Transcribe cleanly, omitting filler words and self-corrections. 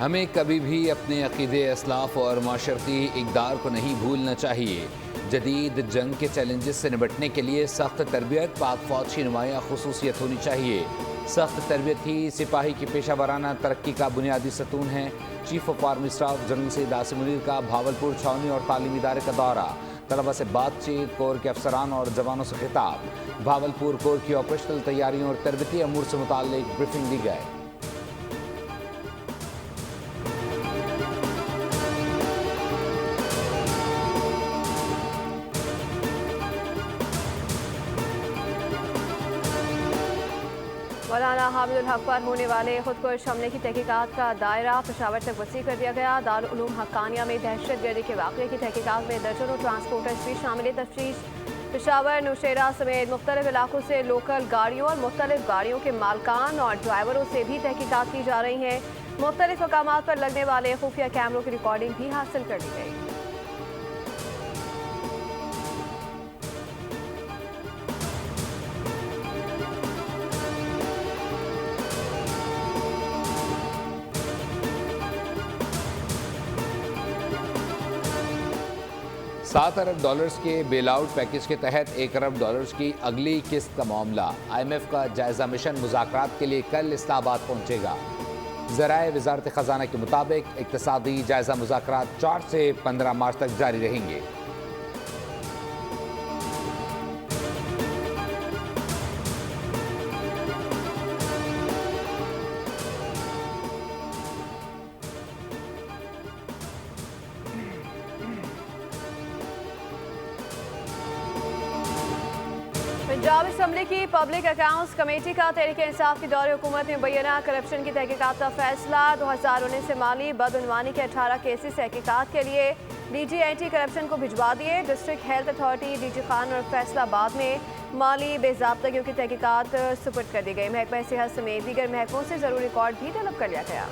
हमें कभी भी अपने अक़ीदे असलाफ़ और माशरती इक़दार को नहीं भूलना चाहिए। जदीद जंग के चैलेंजेस से निपटने के लिए सख्त तरबियत पाक फ़ौज की नुमाया ख़ुसूसियत होनी चाहिए। सख्त तरबियत ही सिपाही की पेशा वाराना तरक्की का बुनियादी सतून है। Chief of army staff general Syed Asim Munir का भावलपुर छावनी और तालीमी इदारे का दौरा, तलबा से बातचीत, कोर के अफसरान और जवानों से खिताब। भावलपुर कोर की ऑपरेशनल तैयारियों और तरबियती अमूर से मुताल्लिक ब्रीफिंग दी गई। मौलाना हामिदुल हक पर होने वाले खुदकुश हमले की तहकीकात का दायरा पेशावर तक वसी कर दिया गया। दारुल उलूम हक्कानिया में दहशतगर्दी के वाक़े की तहकीकात में दर्जनों ट्रांसपोर्टर्स भी शामिल। तफ्तीश पेशावर नौशेरा समेत मुख्तलिफ इलाकों से लोकल गाड़ियों और मुख्तलिफ गाड़ियों के मालकान और ड्राइवरों से भी तहकीकात की जा रही हैं। मुख्तलिफ मकामात पर लगने वाले खुफिया कैमरों की रिकॉर्डिंग भी हासिल कर ली गई। $7 अरब के बेल आउट पैकेज के तहत $1 अरब की अगली किस्त का मामला। IMF का जायजा मिशन मुज़ाकरात के लिए कल इस्लामाबाद पहुंचेगा। ज़राए वज़ारत ख़ज़ाना के मुताबिक इक़्तिसादी जायजा मुज़ाकरात 4 से 15 मार्च तक जारी रहेंगे। पंजाब असम्बली की पब्लिक अकाउंट्स कमेटी का तहरीक इंसाफ की दौरे हुकूमत में मुबैना करप्शन की तहकीकात का फैसला। 2019 से माली बदउनवानी के 18 केसेस तहकीकात के लिए DG एंटी करप्शन को भिजवा दिए। District health authority, DG Khan और फैसलाबाद में माली बेज़ाब्तगियों की तहकीकात सुपुर्द कर दी गई। महकमा सेहत समेत दीगर महकमों से ज़रूरी रिकॉर्ड भी तलब कर लिया गया।